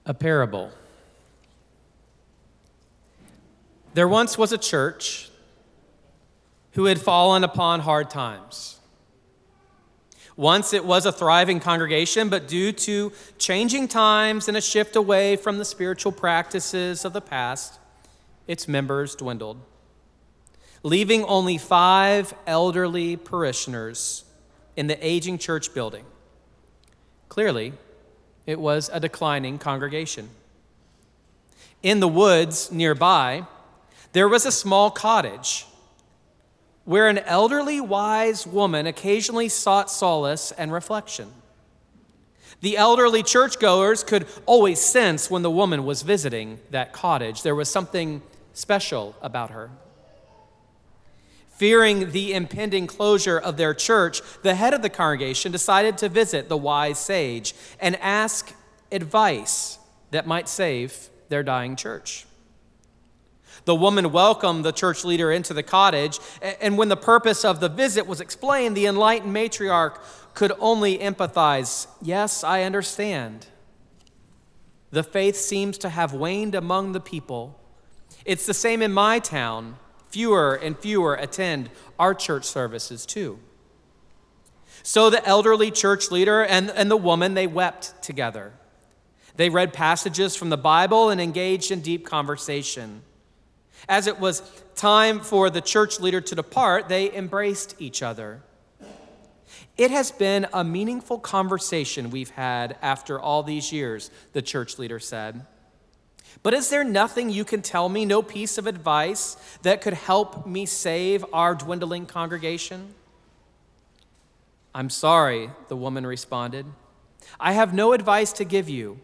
A parable. There once was a church who had fallen upon hard times. Once it was a thriving congregation, but due to changing times and a shift away from the spiritual practices of the past, its members dwindled, leaving only 5 elderly parishioners in the aging church building. Clearly, it was a declining congregation. In the woods nearby, there was a small cottage where an elderly, wise woman occasionally sought solace and reflection. The elderly churchgoers could always sense when the woman was visiting that cottage. There was something special about her. Fearing the impending closure of their church, the head of the congregation decided to visit the wise sage and ask advice that might save their dying church. The woman welcomed the church leader into the cottage, and when the purpose of the visit was explained, the enlightened matriarch could only empathize. Yes, I understand. The faith seems to have waned among the people. It's the same in my town. Fewer and fewer attend our church services too. So the elderly church leader and the woman, they wept together. They read passages from the Bible and engaged in deep conversation. As it was time for the church leader to depart, they embraced each other. It has been a meaningful conversation we've had after all these years, the church leader said. But is there nothing you can tell me, no piece of advice that could help me save our dwindling congregation? I'm sorry, the woman responded. I have no advice to give you.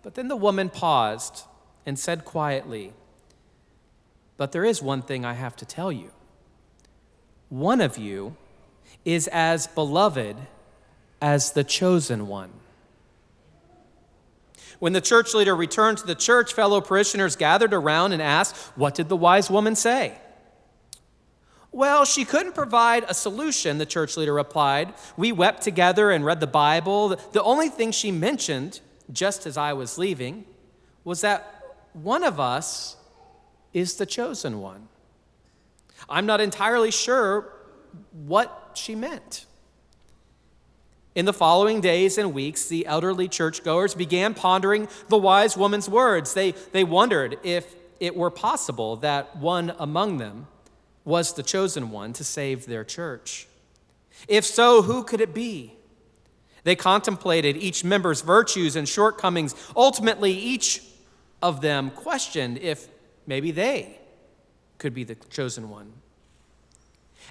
But then the woman paused and said quietly, but there is one thing I have to tell you. One of you is as beloved as the chosen one. When the church leader returned to the church, fellow parishioners gathered around and asked, what did the wise woman say? Well, she couldn't provide a solution, the church leader replied. We wept together and read the Bible. The only thing she mentioned, just as I was leaving, was that one of us is the chosen one. I'm not entirely sure what she meant. In the following days and weeks, the elderly churchgoers began pondering the wise woman's words. They wondered if it were possible that one among them was the chosen one to save their church. If so, who could it be? They contemplated each member's virtues and shortcomings. Ultimately, each of them questioned if maybe they could be the chosen one.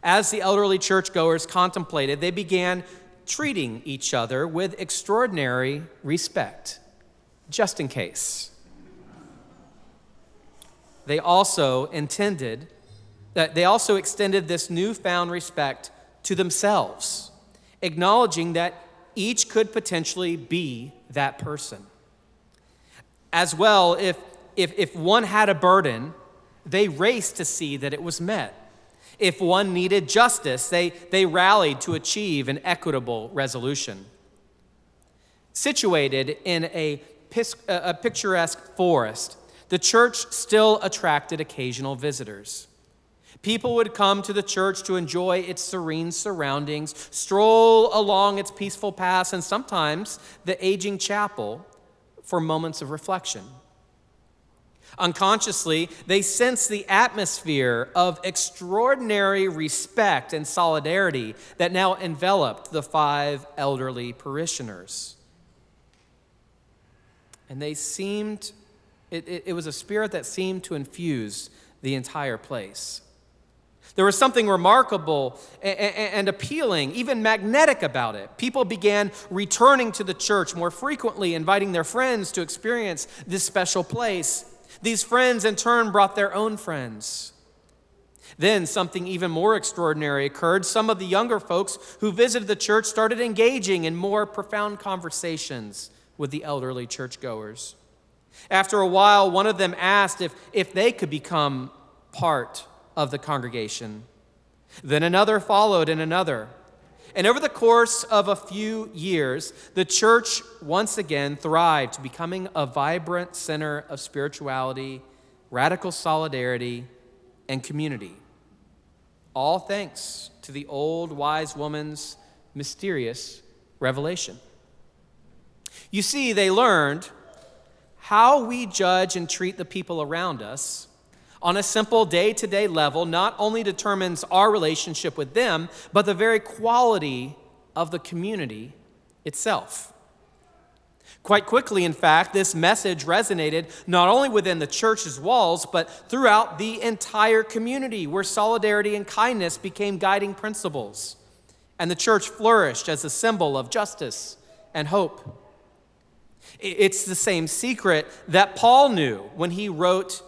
As the elderly churchgoers contemplated, they began treating each other with extraordinary respect, just in case. They also extended this newfound respect to themselves, acknowledging that each could potentially be that person. As well, if one had a burden, they raced to see that it was met. If one needed justice, they rallied to achieve an equitable resolution. Situated in a picturesque forest, the church still attracted occasional visitors. People would come to the church to enjoy its serene surroundings, stroll along its peaceful paths, and sometimes the aging chapel for moments of reflection. Unconsciously, they sensed the atmosphere of extraordinary respect and solidarity that now enveloped the 5 elderly parishioners. And it was a spirit that seemed to infuse the entire place. There was something remarkable and appealing, even magnetic about it. People began returning to the church more frequently, inviting their friends to experience this special place. These friends, in turn, brought their own friends. Then something even more extraordinary occurred. Some of the younger folks who visited the church started engaging in more profound conversations with the elderly churchgoers. After a while, one of them asked if they could become part of the congregation. Then another followed and another. And over the course of a few years, the church once again thrived, becoming a vibrant center of spirituality, radical solidarity, and community. All thanks to the old wise woman's mysterious revelation. You see, they learned how we judge and treat the people around us on a simple day-to-day level not only determines our relationship with them, but the very quality of the community itself. Quite quickly, in fact, this message resonated not only within the church's walls, but throughout the entire community, where solidarity and kindness became guiding principles, and the church flourished as a symbol of justice and hope. It's the same secret that Paul knew when he wrote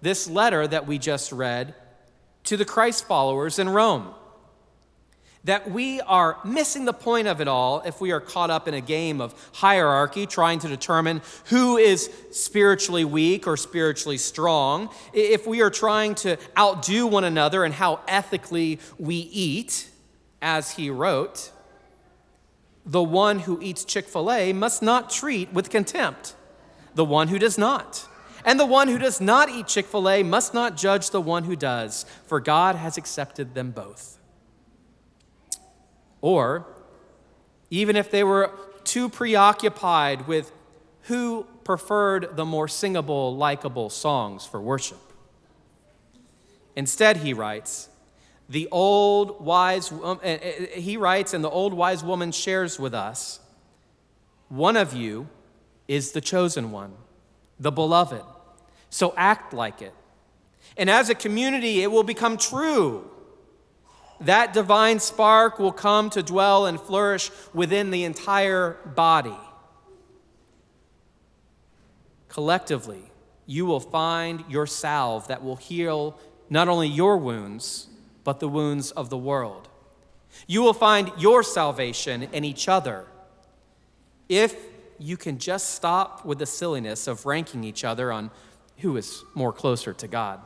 this letter that we just read to the Christ followers in Rome. That we are missing the point of it all if we are caught up in a game of hierarchy, trying to determine who is spiritually weak or spiritually strong, if we are trying to outdo one another in how ethically we eat, as he wrote, the one who eats Chick-fil-A must not treat with contempt the one who does not. And the one who does not eat Chick-fil-A must not judge the one who does, for God has accepted them both. Or, even if they were too preoccupied with who preferred the more singable, likable songs for worship. Instead, he writes, and the old wise woman shares with us, one of you is the chosen one, the beloved. So act like it. And as a community, it will become true. That divine spark will come to dwell and flourish within the entire body. Collectively, you will find your salve that will heal not only your wounds, but the wounds of the world. You will find your salvation in each other if you can just stop with the silliness of ranking each other on who is more closer to God.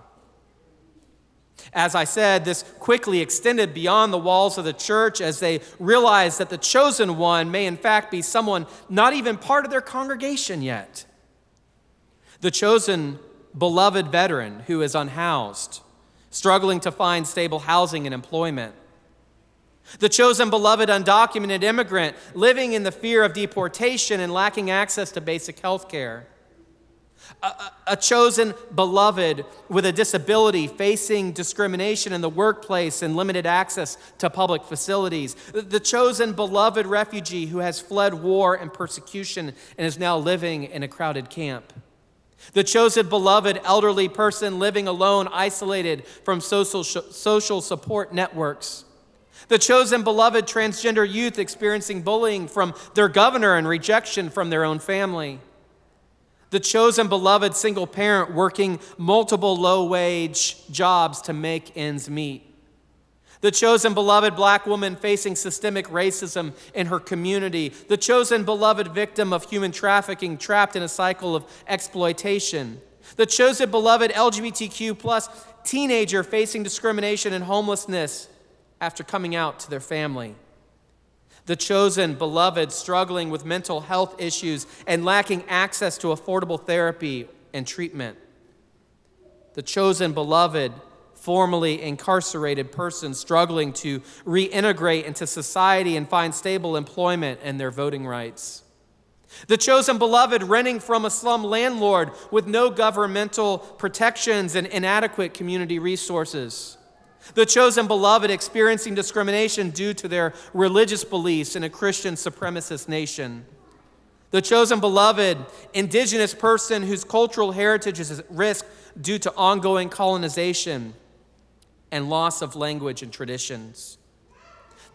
As I said, this quickly extended beyond the walls of the church as they realized that the chosen one may in fact be someone not even part of their congregation yet. The chosen beloved veteran who is unhoused, struggling to find stable housing and employment. The chosen beloved undocumented immigrant living in the fear of deportation and lacking access to basic health care. A chosen beloved with a disability facing discrimination in the workplace and limited access to public facilities. The chosen beloved refugee who has fled war and persecution and is now living in a crowded camp. The chosen beloved elderly person living alone, isolated from social support networks. The chosen beloved transgender youth experiencing bullying from their governor and rejection from their own family. The chosen beloved single parent working multiple low-wage jobs to make ends meet. The chosen beloved black woman facing systemic racism in her community. The chosen beloved victim of human trafficking trapped in a cycle of exploitation. The chosen beloved LGBTQ plus teenager facing discrimination and homelessness after coming out to their family. The chosen beloved struggling with mental health issues and lacking access to affordable therapy and treatment. The chosen beloved formerly incarcerated person struggling to reintegrate into society and find stable employment and their voting rights. The chosen beloved renting from a slum landlord with no governmental protections and inadequate community resources. The chosen beloved experiencing discrimination due to their religious beliefs in a Christian supremacist nation. The chosen beloved indigenous person whose cultural heritage is at risk due to ongoing colonization and loss of language and traditions.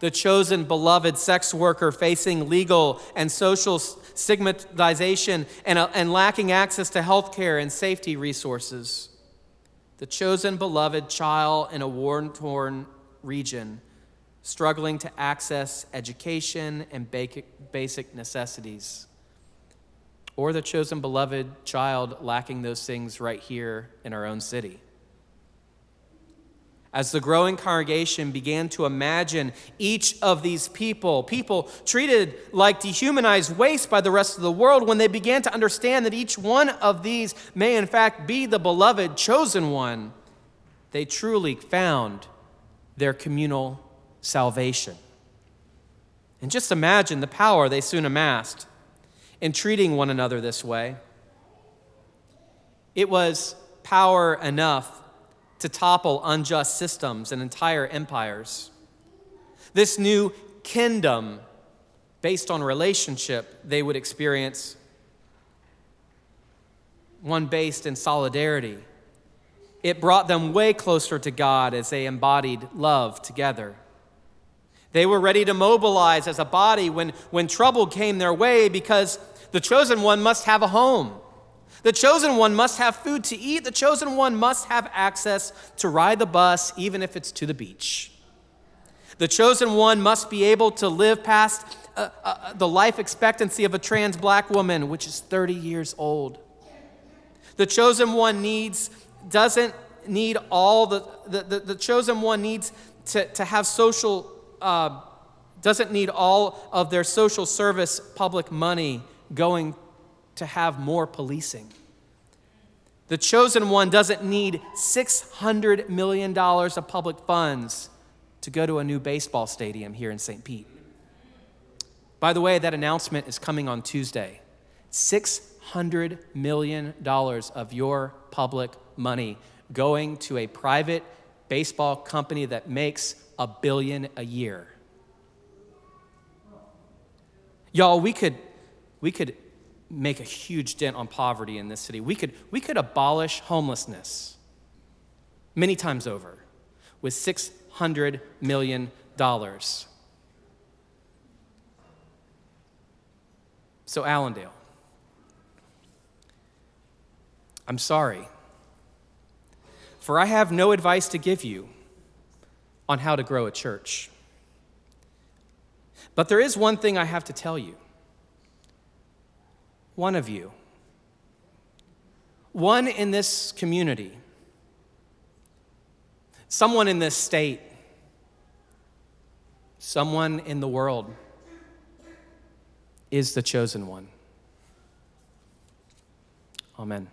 The chosen beloved sex worker facing legal and social stigmatization and lacking access to health care and safety resources. The chosen beloved child in a war-torn region struggling to access education and basic necessities. Or the chosen beloved child lacking those things right here in our own city. as the growing congregation began to imagine each of these people treated like dehumanized waste by the rest of the world, when they began to understand that each one of these may in fact be the beloved chosen one, they truly found their communal salvation. And just imagine the power they soon amassed in treating one another this way. It was power enough to topple unjust systems and entire empires. This new kingdom, based on relationship, they would experience, one based in solidarity. It brought them way closer to God as they embodied love together. They were ready to mobilize as a body when trouble came their way, because the chosen one must have a home. The chosen one must have food to eat. The chosen one must have access to ride the bus, even if it's to the beach. The chosen one must be able to live past the life expectancy of a trans black woman, which is 30 years old. The chosen one doesn't need all the chosen one needs to have social, doesn't need all of their social service public money going to have more policing. The chosen one doesn't need $600 million of public funds to go to a new baseball stadium here in St. Pete. By the way, that announcement is coming on Tuesday. $600 million of your public money going to a private baseball company that makes $1 billion a year. Y'all, we could make a huge dent on poverty in this city. We could abolish homelessness many times over with $600 million. So Allendale, I'm sorry, for I have no advice to give you on how to grow a church. But there is one thing I have to tell you. One of you, one in this community, someone in this state, someone in the world is the chosen one. Amen.